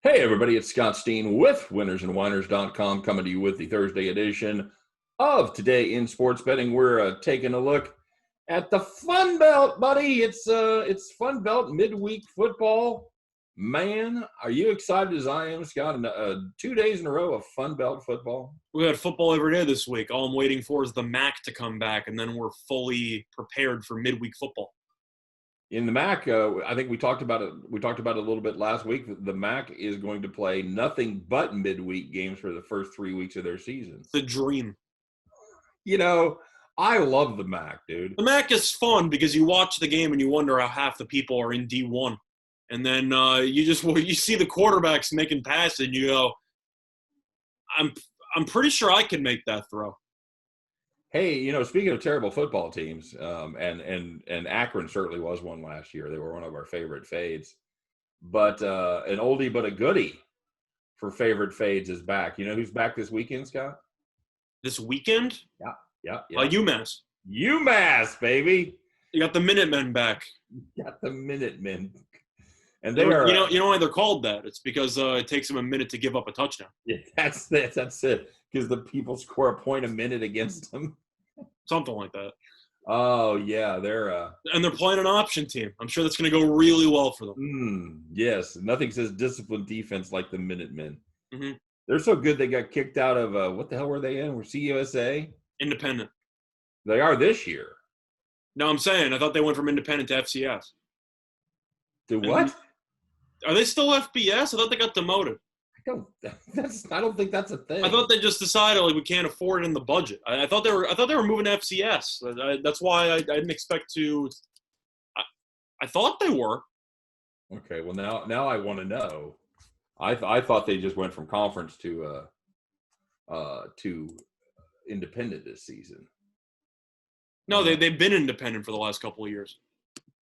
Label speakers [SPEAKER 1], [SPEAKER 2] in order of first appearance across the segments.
[SPEAKER 1] Hey, everybody, it's Scott Steen with winnersandwhiners.com coming to you with the Thursday edition of Today in Sports Betting. We're taking a look at the Fun Belt, buddy. It's Fun Belt midweek football. Man, are you excited as I am, Scott? 2 days in a row of Fun Belt football.
[SPEAKER 2] We had football every day this week. All I'm waiting for is the MAC to come back, and then we're fully prepared for midweek football.
[SPEAKER 1] In the MAC, I think we talked about it. We talked about it a little bit last week. The MAC is going to play nothing but midweek games for the first 3 weeks of their season.
[SPEAKER 2] It's a dream.
[SPEAKER 1] You know, I love the MAC, dude.
[SPEAKER 2] The MAC is fun because you watch the game and you wonder how half the people are in D1, and then you see the quarterbacks making passes, and you go, I'm pretty sure I can make that throw.
[SPEAKER 1] Hey, speaking of terrible football teams, and Akron certainly was one last year. They were one of our favorite fades. But an oldie but a goodie for favorite fades is back. You know who's back this weekend, Scott?
[SPEAKER 2] This weekend?
[SPEAKER 1] Yeah.
[SPEAKER 2] Umass.
[SPEAKER 1] Umass, baby.
[SPEAKER 2] You got the Minutemen back.
[SPEAKER 1] Got the Minutemen. And
[SPEAKER 2] You know why they're called that? It's because it takes them a minute to give up a touchdown.
[SPEAKER 1] Yeah, that's it. Because the people score a point a minute against them.
[SPEAKER 2] Something like that.
[SPEAKER 1] Oh yeah,
[SPEAKER 2] and they're playing an option team. I'm sure that's going to go really well for them.
[SPEAKER 1] Yes, nothing says disciplined defense like the Minutemen.
[SPEAKER 2] Mm-hmm.
[SPEAKER 1] They're so good they got kicked out of what the hell were they in? Were CUSA?
[SPEAKER 2] Independent.
[SPEAKER 1] They are this year.
[SPEAKER 2] No, I'm saying I thought they went from independent to FCS.
[SPEAKER 1] To what?
[SPEAKER 2] Are they still FBS? I thought they got demoted.
[SPEAKER 1] I don't think that's a thing.
[SPEAKER 2] I thought they just decided we can't afford it in the budget. I thought they were moving to FCS. That's why I didn't expect to. I thought they were.
[SPEAKER 1] Okay, well now I want to know. I thought they just went from conference to independent this season.
[SPEAKER 2] No, they've been independent for the last couple of years.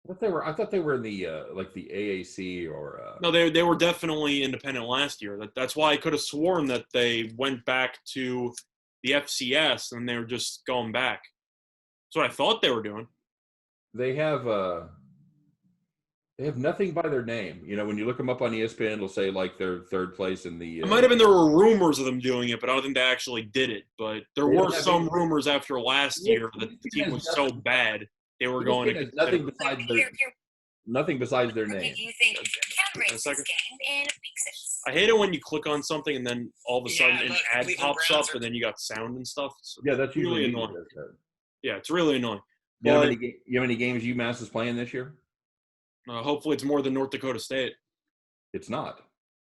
[SPEAKER 1] I thought they were in the like the AAC or.
[SPEAKER 2] No, they were definitely independent last year. That's why I could have sworn that they went back to the FCS and they were just going back. That's what I thought they were doing.
[SPEAKER 1] They have nothing by their name. When you look them up on ESPN, it'll say like they're third place in the.
[SPEAKER 2] It might have been there were rumors of them doing it, but I don't think they actually did it. But there were some rumors after last year that the team was so bad. They were going to
[SPEAKER 1] nothing besides their name.
[SPEAKER 2] I hate it when you click on something and then all of a sudden an ad pops up and then you got sound and stuff. So
[SPEAKER 1] yeah, that's
[SPEAKER 2] really annoying. Yeah, it's really annoying.
[SPEAKER 1] You know how many games UMass is playing this year?
[SPEAKER 2] Hopefully it's more than North Dakota State.
[SPEAKER 1] It's not.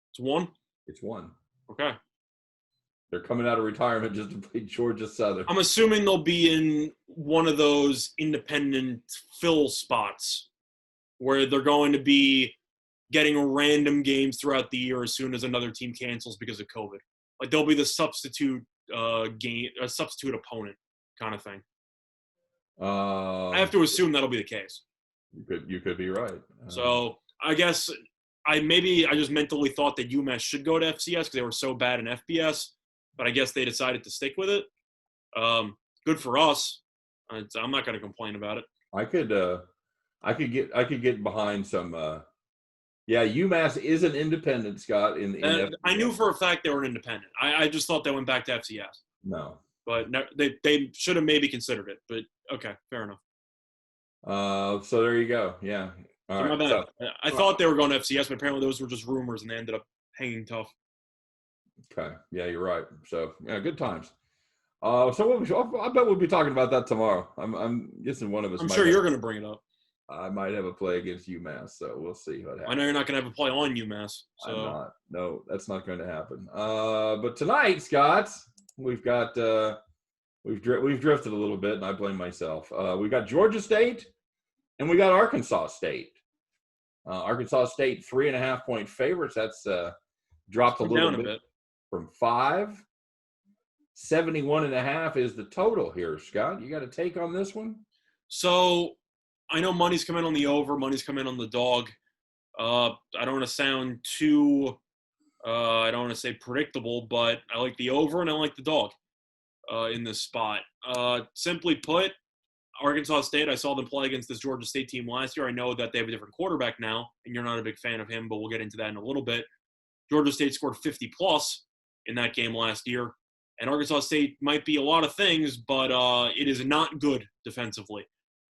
[SPEAKER 2] It's one?
[SPEAKER 1] It's one.
[SPEAKER 2] Okay.
[SPEAKER 1] They're coming out of retirement just to play Georgia Southern.
[SPEAKER 2] I'm assuming they'll be in one of those independent fill spots where they're going to be getting random games throughout the year as soon as another team cancels because of COVID. Like they'll be the substitute substitute opponent kind of thing. I have to assume that'll be the case.
[SPEAKER 1] You could be right.
[SPEAKER 2] So I guess I just mentally thought that UMass should go to FCS because they were so bad in FBS. But I guess they decided to stick with it. Good for us. I'm not going to complain about it.
[SPEAKER 1] I could get behind some. UMass is an independent, Scott.
[SPEAKER 2] I knew for a fact they were an independent. I just thought they went back to FCS.
[SPEAKER 1] No,
[SPEAKER 2] but they should have maybe considered it. But okay, fair enough.
[SPEAKER 1] So there you go. Yeah. All right. So,
[SPEAKER 2] I thought they were going to FCS, but apparently those were just rumors, and they ended up hanging tough.
[SPEAKER 1] Okay. Yeah, you're right. So, yeah, good times. I bet we'll be talking about that tomorrow. I'm guessing one of us.
[SPEAKER 2] I'm sure you're going to bring it up.
[SPEAKER 1] I might have a play against UMass, so we'll see what happens.
[SPEAKER 2] I know you're not going to have a play on UMass. So.
[SPEAKER 1] I'm not. No, that's not going to happen. But tonight, Scott, we've got we've drifted a little bit, and I blame myself. We've got Georgia State, and we got Arkansas State. Arkansas State 3.5-point favorites. That's dropped a little bit. From 5, 71.5 is the total here, Scott. You got a take on this one?
[SPEAKER 2] So I know money's come in on the over, money's come in on the dog. I don't want to sound too, I don't want to say predictable, but I like the over and I like the dog in this spot. Simply put, Arkansas State, I saw them play against this Georgia State team last year. I know that they have a different quarterback now, and you're not a big fan of him, but we'll get into that in a little bit. Georgia State scored 50-plus in that game last year. And Arkansas State might be a lot of things, but it is not good defensively.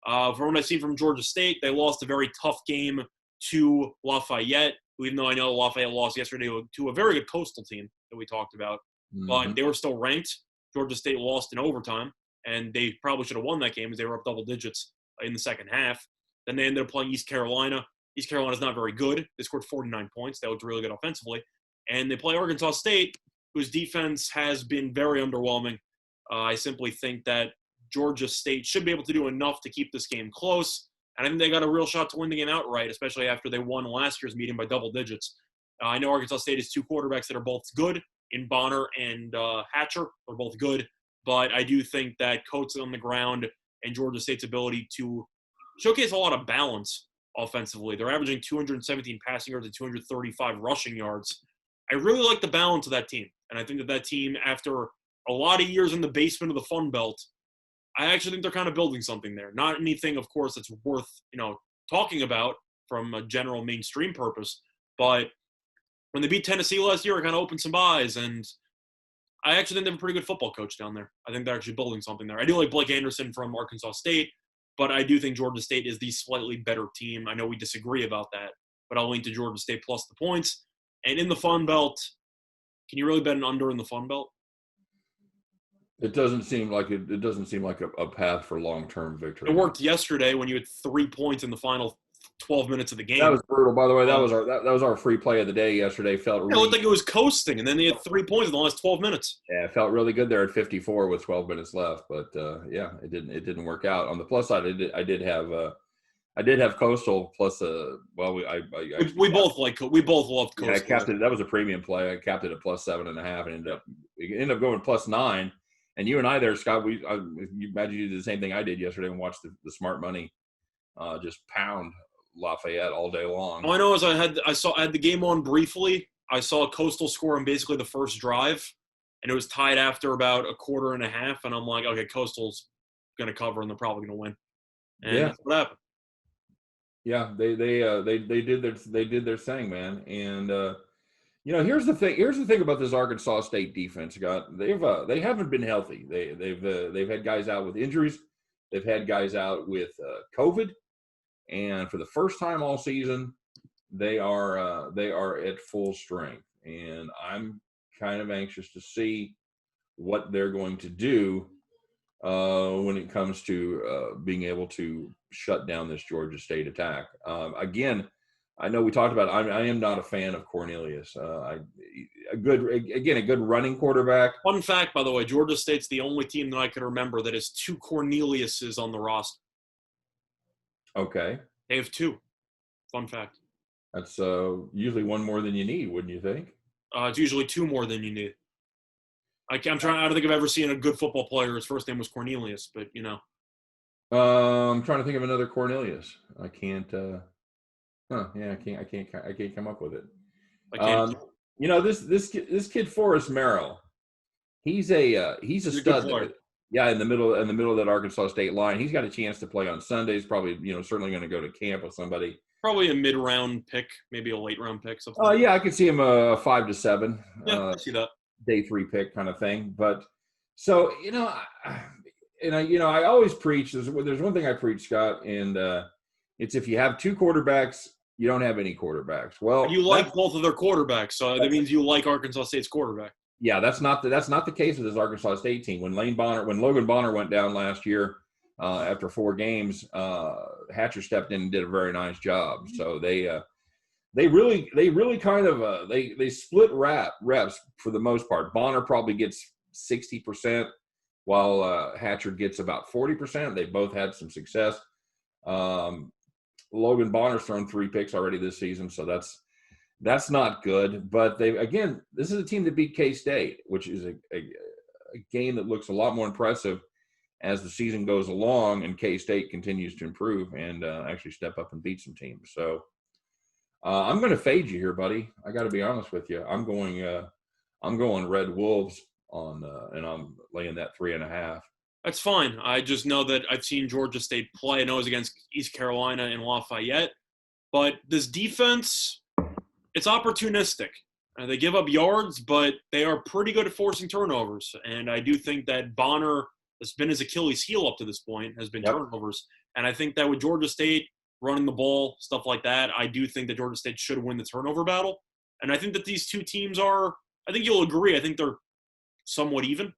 [SPEAKER 2] From what I've seen from Georgia State, they lost a very tough game to Lafayette, even though I know Lafayette lost yesterday to a very good Coastal team that we talked about.
[SPEAKER 1] Mm-hmm.
[SPEAKER 2] But they were still ranked. Georgia State lost in overtime, and they probably should have won that game as they were up double digits in the second half. Then they ended up playing East Carolina. East Carolina's not very good. They scored 49 points. That looked really good offensively. And they play Arkansas State, whose defense has been very underwhelming. I simply think that Georgia State should be able to do enough to keep this game close. And I think they got a real shot to win the game outright, especially after they won last year's meeting by double digits. I know Arkansas State has two quarterbacks that are both good, in Bonner and Hatcher. They're both good. But I do think that Coates on the ground and Georgia State's ability to showcase a lot of balance offensively. They're averaging 217 passing yards and 235 rushing yards. I really like the balance of that team. And I think that team, after a lot of years in the basement of the Fun Belt, I actually think they're kind of building something there. Not anything, of course, that's worth, talking about from a general mainstream purpose. But when they beat Tennessee last year, it kind of opened some eyes. And I actually think they have a pretty good football coach down there. I think they're actually building something there. I do like Blake Anderson from Arkansas State, but I do think Georgia State is the slightly better team. I know we disagree about that, but I'll lean to Georgia State plus the points. And in the Fun Belt, can you really bet an under in the Fun Belt?
[SPEAKER 1] It doesn't seem like it doesn't seem like a path for long-term victory.
[SPEAKER 2] It worked yesterday when you had 3 points in the final 12 minutes of the game.
[SPEAKER 1] That was brutal, by the way. That was our free play of the day yesterday. It
[SPEAKER 2] looked like it was coasting, and then they had 3 points in the last 12 minutes.
[SPEAKER 1] Yeah, it felt really good there at 54 with 12 minutes left, but it didn't work out. On the plus side, I did have Coastal plus
[SPEAKER 2] we both loved Coastal.
[SPEAKER 1] Yeah, I capped it. That was a premium play. I capped it at plus 7.5 and ended up going plus 9. And you and I there, Scott, you imagine you did the same thing I did yesterday and watched the smart money just pound Lafayette all day long.
[SPEAKER 2] All I know is I had the game on briefly. I saw Coastal score on basically the first drive, and it was tied after about a quarter and a half. And I'm like, okay, Coastal's going to cover, and they're probably going to win. And that's what happened.
[SPEAKER 1] Yeah, they did their thing, man. And here's the thing about this Arkansas State defense, Scott. They haven't been healthy. They've had guys out with injuries. They've had guys out with COVID, and for the first time all season, they are at full strength. And I'm kind of anxious to see what they're going to do when it comes to being able to shut down this Georgia State attack. Again, I know we talked about I am not a fan of Cornelius. A good running quarterback.
[SPEAKER 2] Fun fact, by the way, Georgia State's the only team that I can remember that has 2 Corneliuses on the roster.
[SPEAKER 1] Okay.
[SPEAKER 2] They have 2. Fun fact.
[SPEAKER 1] That's usually one more than you need, wouldn't you think?
[SPEAKER 2] It's usually 2 more than you need. I don't think I've ever seen a good football player. His first name was Cornelius, but
[SPEAKER 1] I'm trying to think of another Cornelius. I can't. I can't come up with it. This kid Forrest Merrill. He's a stud there. Yeah, in the middle of that Arkansas State line. He's got a chance to play on Sundays. Probably, certainly going to go to camp with somebody.
[SPEAKER 2] Probably a mid-round pick, maybe a late-round pick. Something.
[SPEAKER 1] Yeah, I could see him a 5 to 7.
[SPEAKER 2] Yeah, I see that.
[SPEAKER 1] Day 3 pick kind of thing. But so I always preach. There's one thing I preach, Scott, and it's if you have 2 quarterbacks, you don't have any quarterbacks. Well,
[SPEAKER 2] you like both of their quarterbacks, so that means you like Arkansas State's quarterback.
[SPEAKER 1] Yeah, that's not the case with this Arkansas State team. When Logan Bonner went down last year after 4 games, Hatcher stepped in and did a very nice job. So they really kind of they split reps for the most part. Bonner probably gets 60%, while Hatcher gets about 40%. They both had some success. Logan Bonner's thrown 3 picks already this season, so that's not good. But this is a team that beat K-State, which is a game that looks a lot more impressive as the season goes along and K-State continues to improve and actually step up and beat some teams. So I'm going to fade you here, buddy. I got to be honest with you. I'm going Red Wolves and I'm laying that 3.5.
[SPEAKER 2] That's fine. I just know that I've seen Georgia State play. I know it was against East Carolina and Lafayette. But this defense, it's opportunistic. They give up yards, but they are pretty good at forcing turnovers. And I do think that Bonner has been his Achilles heel up to this point, has been turnovers. And I think that with Georgia State running the ball, stuff like that, I do think that Georgia State should win the turnover battle. And I think that these two teams are, I think you'll agree, I think they're somewhat even.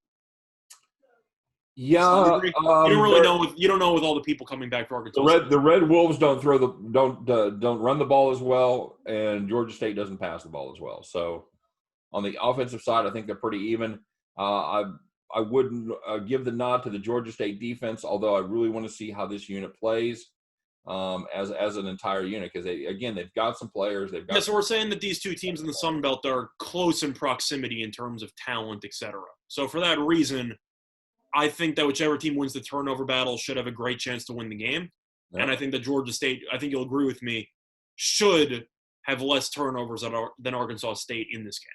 [SPEAKER 1] Yeah,
[SPEAKER 2] you don't really know. You don't know with all the people coming back for Arkansas.
[SPEAKER 1] The Red Wolves don't run the ball as well, and Georgia State doesn't pass the ball as well. So on the offensive side, I think they're pretty even. I wouldn't give the nod to the Georgia State defense, although I really want to see how this unit plays as an entire unit, because they've got some players.
[SPEAKER 2] So we're saying that these two teams in the Sun Belt are close in proximity in terms of talent, etc. So for that reason, I think that whichever team wins the turnover battle should have a great chance to win the game. Yeah. And I think that Georgia State, I think you'll agree with me, should have less turnovers than Arkansas State in this
[SPEAKER 1] game.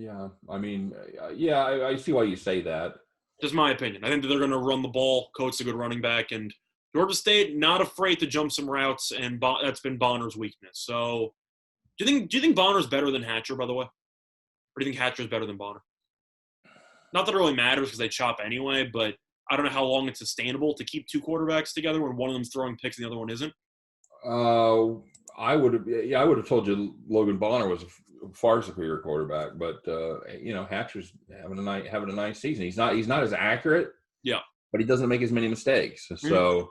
[SPEAKER 1] Yeah, I mean, I see why you say that.
[SPEAKER 2] Just my opinion. I think that they're going to run the ball, coach a good running back, and Georgia State not afraid to jump some routes, and that's been Bonner's weakness. So do you think Bonner's better than Hatcher, by the way? Or do you think Hatcher's better than Bonner? Not that it really matters because they chop anyway, but I don't know how long it's sustainable to keep two quarterbacks together when one of them's throwing picks and the other one isn't.
[SPEAKER 1] I would have told you Logan Bonner was a far superior quarterback, but Hatcher's having a nice season. He's not as accurate, but he doesn't make as many mistakes. So,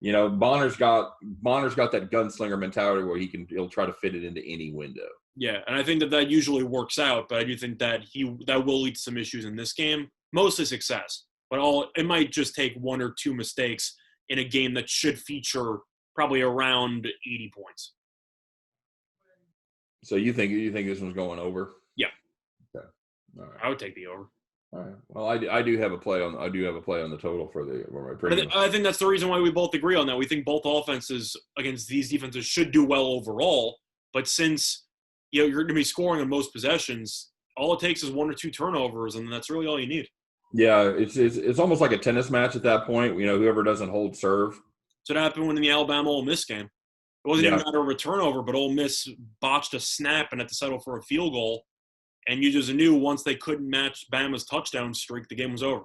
[SPEAKER 1] Bonner's got that gunslinger mentality where he'll try to fit it into any window.
[SPEAKER 2] Yeah, and I think that usually works out, but I do think that that will lead to some issues in this game. Mostly success, but it might just take one or two mistakes in a game that should feature probably around 80 points.
[SPEAKER 1] So you think this one's going over?
[SPEAKER 2] Yeah.
[SPEAKER 1] Okay. All right.
[SPEAKER 2] I would take the over.
[SPEAKER 1] All right. Well, I do have a play on the total for my premium.
[SPEAKER 2] I think that's the reason why we both agree on that. We think both offenses against these defenses should do well overall, but since you're going to be scoring on most possessions, all it takes is one or two turnovers, and that's really all you need.
[SPEAKER 1] Yeah, it's almost like a tennis match at that point. Whoever doesn't hold serve.
[SPEAKER 2] So that happened in the Alabama-Ole Miss game. It wasn't even a matter of a turnover, but Ole Miss botched a snap and had to settle for a field goal, and you just knew once they couldn't match Bama's touchdown streak, the game was over.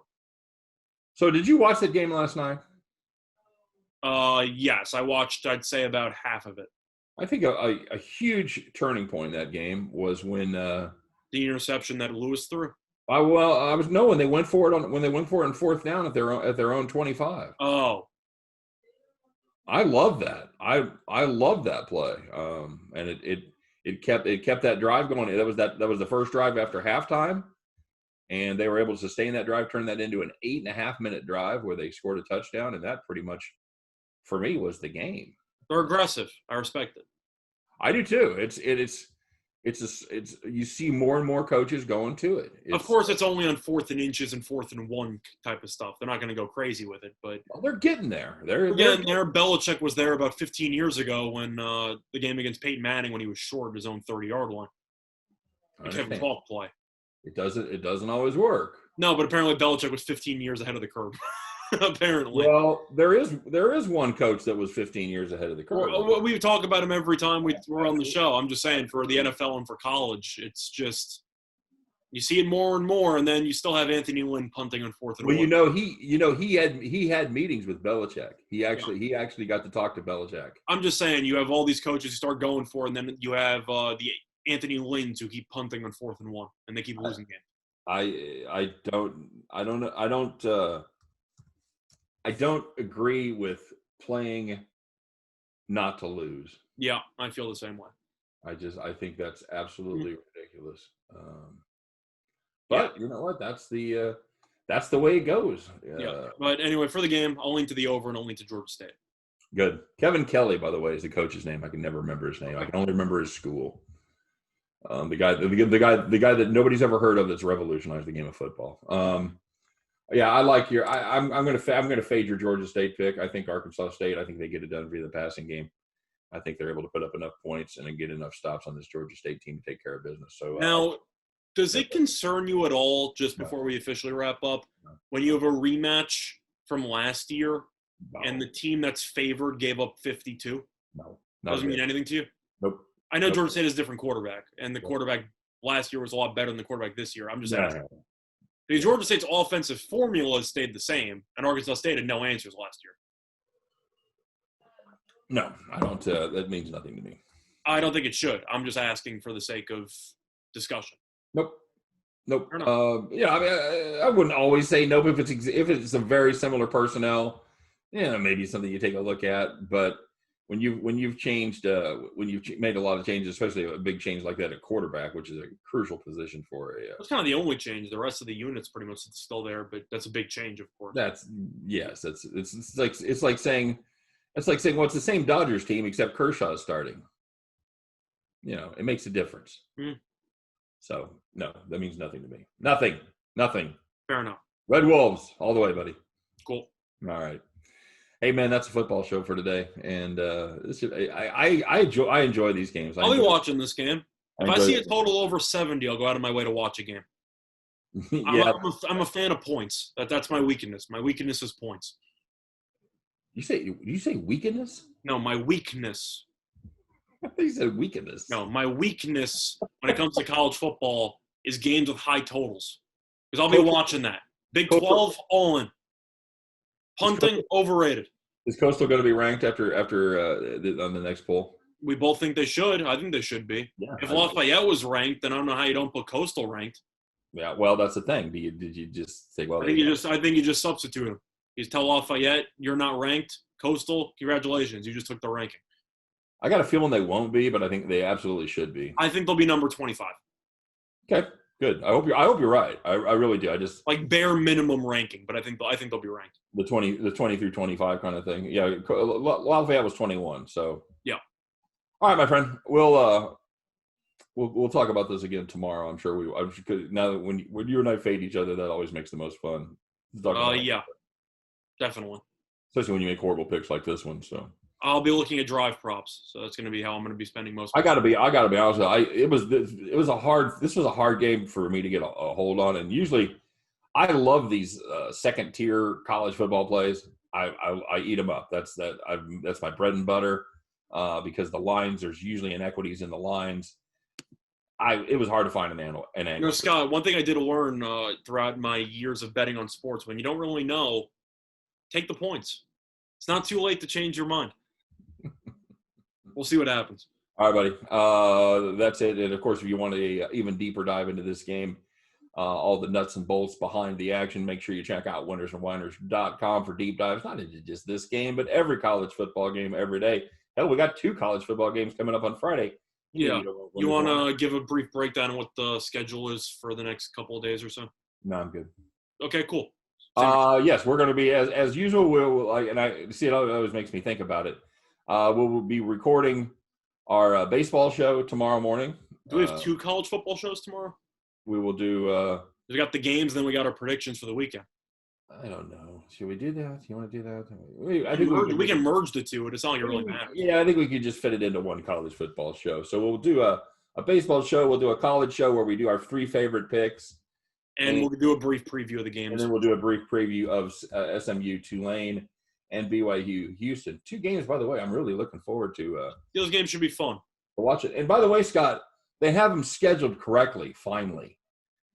[SPEAKER 1] So did you watch that game last night?
[SPEAKER 2] Yes, I watched, I'd say, about half of it.
[SPEAKER 1] I think a huge turning point in that game was when
[SPEAKER 2] the interception that Lewis threw.
[SPEAKER 1] When they went for it on fourth down at their own 25.
[SPEAKER 2] Oh,
[SPEAKER 1] I love that. I love that play. And it kept that drive going. That was the first drive after halftime, and they were able to sustain that drive, turn that into an 8.5-minute drive where they scored a touchdown, and that pretty much, for me, was the game.
[SPEAKER 2] They're aggressive. I respect it.
[SPEAKER 1] I do too. It's you see more and more coaches going to it.
[SPEAKER 2] Of course, it's only on 4th and inches and 4th and 1 type of stuff. They're not going to go crazy with it, but
[SPEAKER 1] they're getting there. They're
[SPEAKER 2] getting there. Belichick was there about 15 years ago when the game against Peyton Manning when he was short of his own 30-yard line. The Kevin Falk play.
[SPEAKER 1] It doesn't always work.
[SPEAKER 2] No, but apparently Belichick was 15 years ahead of the curve. Apparently.
[SPEAKER 1] Well, there is one coach that was 15 years ahead of the curve.
[SPEAKER 2] We talk about him every time we're on the show. I'm just saying, for the NFL and for college, it's just you see it more and more, and then you still have Anthony Lynn punting on 4th and 1.
[SPEAKER 1] Well, he had meetings with Belichick. He actually got to talk to Belichick.
[SPEAKER 2] I'm just saying, you have all these coaches who start going for it, and then you have the Anthony Lynns who keep punting on 4th and 1, and they keep losing games.
[SPEAKER 1] I don't agree with playing not to lose.
[SPEAKER 2] Yeah, I feel the same way.
[SPEAKER 1] I think that's absolutely ridiculous. But you know what? That's the way it goes.
[SPEAKER 2] Yeah. But anyway, for the game, I'll lean to the over and I'll lean to Georgia State.
[SPEAKER 1] Good. Kevin Kelly, by the way, is the coach's name. I can never remember his name. I can only remember his school. The guy that nobody's ever heard of that's revolutionized the game of football. Yeah, I like your. I'm going to fade your Georgia State pick. I think Arkansas State. I think they get it done via the passing game. I think they're able to put up enough points and then get enough stops on this Georgia State team to take care of business. So
[SPEAKER 2] now, does it concern you at all, just before we officially wrap up, when you have a rematch from last year and the team that's favored gave up 52?
[SPEAKER 1] No,
[SPEAKER 2] doesn't mean anything to you.
[SPEAKER 1] Nope.
[SPEAKER 2] I know
[SPEAKER 1] Nope.
[SPEAKER 2] Georgia State is a different quarterback, and the
[SPEAKER 1] Yep.
[SPEAKER 2] quarterback last year was a lot better than the quarterback this year. I'm just asking.
[SPEAKER 1] No.
[SPEAKER 2] Because Georgia State's offensive formula has stayed the same, and Arkansas State had no answers last year.
[SPEAKER 1] No, I don't. That means nothing to me.
[SPEAKER 2] I don't think it should. I'm just asking for the sake of discussion.
[SPEAKER 1] Nope. Nope.
[SPEAKER 2] Fair enough.
[SPEAKER 1] I mean, I wouldn't always say nope if it's a very similar personnel. Maybe something you take a look at. But when you've changed, when you've made a lot of changes, especially a big change like that at quarterback, which is a crucial position for a.
[SPEAKER 2] That's kind of the only change. The rest of the unit's pretty much still there, but that's a big change, of course.
[SPEAKER 1] It's like saying well, it's the same Dodgers team except Kershaw is starting. It makes a difference.
[SPEAKER 2] Mm.
[SPEAKER 1] So no, that means nothing to me. Nothing.
[SPEAKER 2] Fair enough.
[SPEAKER 1] Red Wolves all the way, buddy.
[SPEAKER 2] Cool.
[SPEAKER 1] All right. Hey man, that's a football show for today, and I enjoy these games.
[SPEAKER 2] I'll be watching this game. If I see a total over 70, I'll go out of my way to watch a game.
[SPEAKER 1] Yeah.
[SPEAKER 2] I'm a fan of points. That's my weakness. My weakness is points.
[SPEAKER 1] You say weakness?
[SPEAKER 2] No, my weakness.
[SPEAKER 1] You said weakness.
[SPEAKER 2] No, my weakness when it comes to college football is games with high totals. Because I'll be watching that. Big 12, all in. Punting, overrated.
[SPEAKER 1] Is Coastal going to be ranked after on the next poll?
[SPEAKER 2] We both think they should. I think they should be. Yeah, if Lafayette was ranked, then I don't know how you don't put Coastal ranked.
[SPEAKER 1] Yeah, well, that's the thing. Did you just say, well?
[SPEAKER 2] I think you just substitute them. You just tell Lafayette you're not ranked. Coastal, congratulations, you just took the ranking.
[SPEAKER 1] I got a feeling they won't be, but I think they absolutely should be.
[SPEAKER 2] I think they'll be number 25.
[SPEAKER 1] Okay, good. I hope you're right. I really do. I just
[SPEAKER 2] like bare minimum ranking, but I think they'll be ranked.
[SPEAKER 1] The 20 through 25 kind of thing. Yeah, Lafayette was 21. So
[SPEAKER 2] yeah.
[SPEAKER 1] All right, my friend. We'll talk about this again tomorrow. I'm sure now that when you and I fade each other, that always makes the most fun.
[SPEAKER 2] Yeah, definitely.
[SPEAKER 1] Especially when you make horrible picks like this one. So
[SPEAKER 2] I'll be looking at drive props. So that's going to be how I'm going to be spending most.
[SPEAKER 1] I got to be honest with you. This was a hard game for me to get a hold on, and usually I love these second tier college football plays. I eat them up. That's my bread and butter because the lines, there's usually inequities in the lines. It was hard to find an angle.
[SPEAKER 2] Scott, one thing I did learn throughout my years of betting on sports, when you don't really know, take the points. It's not too late to change your mind. We'll see what happens.
[SPEAKER 1] All right, buddy. That's it. And, of course, if you want a even deeper dive into this game, all the nuts and bolts behind the action, make sure you check out winnersandwhiners.com for deep dives, not into just this game, but every college football game every day. Hell, we got 2 college football games coming up on Friday.
[SPEAKER 2] Yeah. You want to give a brief breakdown of what the schedule is for the next couple of days or so?
[SPEAKER 1] No, I'm good.
[SPEAKER 2] Okay, cool.
[SPEAKER 1] Yes, we're going to be, as usual, and I see it always makes me think about it. We'll be recording our baseball show tomorrow morning.
[SPEAKER 2] Do we have 2 college football shows tomorrow?
[SPEAKER 1] We will do.
[SPEAKER 2] We got the games, then we got our predictions for the weekend.
[SPEAKER 1] I don't know. Should we do that? You want to do that?
[SPEAKER 2] I think we can merge the 2. It's not like it really matters.
[SPEAKER 1] Yeah, I think we could just fit it into one college football show. So we'll do a baseball show. We'll do a college show where we do our 3 favorite picks.
[SPEAKER 2] And we'll do a brief preview of the games.
[SPEAKER 1] And then we'll do a brief preview of SMU Tulane and BYU Houston. 2 games, by the way, I'm really looking forward to.
[SPEAKER 2] Those games should be fun.
[SPEAKER 1] Watch it. And by the way, Scott, they have them scheduled correctly, finally.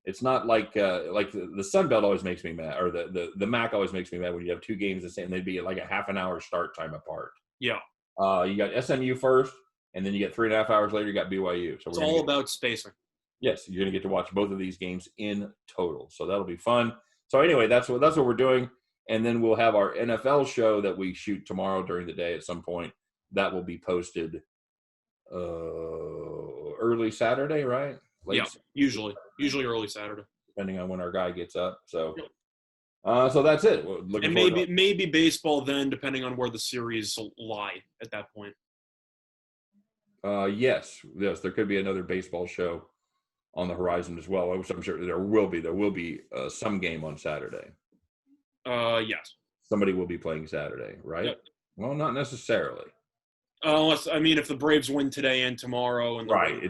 [SPEAKER 1] It's not like the Sun Belt always makes me mad, or the MAC always makes me mad when you have 2 games the same. They'd be like a half an hour start time apart.
[SPEAKER 2] Yeah.
[SPEAKER 1] You got SMU first, and then you get 3.5 hours later, you got BYU. So
[SPEAKER 2] it's all about spacing.
[SPEAKER 1] Yes, you're going to get to watch both of these games in total. So that'll be fun. So anyway, that's what we're doing. And then we'll have our NFL show that we shoot tomorrow during the day at some point. That will be posted early Saturday, right?
[SPEAKER 2] Yeah, usually early Saturday.
[SPEAKER 1] Depending on when our guy gets up. So so that's it.
[SPEAKER 2] And maybe baseball then, depending on where the series lie at that point.
[SPEAKER 1] Yes, there could be another baseball show on the horizon as well. I'm sure there will be some game on Saturday.
[SPEAKER 2] Yes.
[SPEAKER 1] Somebody will be playing Saturday, right?
[SPEAKER 2] Yep.
[SPEAKER 1] Well, not necessarily.
[SPEAKER 2] Unless, if the Braves win today and tomorrow, and
[SPEAKER 1] right,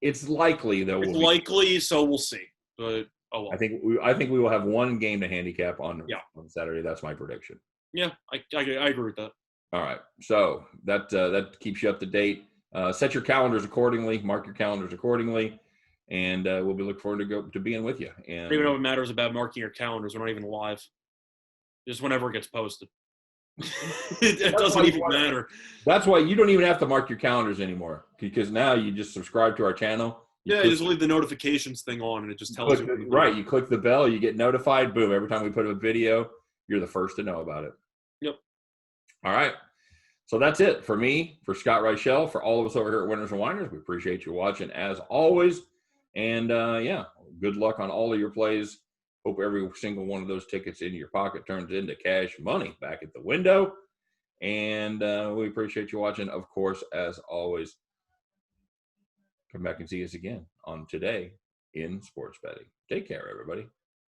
[SPEAKER 1] it's likely though.
[SPEAKER 2] It's likely, so we'll see. But well.
[SPEAKER 1] I think we will have one game to handicap on Saturday. That's my prediction.
[SPEAKER 2] Yeah, I agree with that.
[SPEAKER 1] All right, so that keeps you up to date. Set your calendars accordingly. Mark your calendars accordingly. And we'll be looking forward to being with you. And
[SPEAKER 2] I don't even know what matters about marking your calendars. We're not even live. Just whenever it gets posted. It doesn't even matter.
[SPEAKER 1] That's why you don't even have to mark your calendars anymore, because now you just subscribe to our channel.
[SPEAKER 2] You just leave the notifications thing on, and it just tells you.
[SPEAKER 1] Right. You click the bell, you get notified. Boom. Every time we put a video, you're the first to know about it.
[SPEAKER 2] Yep.
[SPEAKER 1] All right. So that's it for me, for Scott Reichel, for all of us over here at Winners and Winers. We appreciate you watching as always. And, good luck on all of your plays. Hope every single one of those tickets in your pocket turns into cash money back at the window. And we appreciate you watching, of course, as always. Come back and see us again on Today in Sports Betting. Take care, everybody.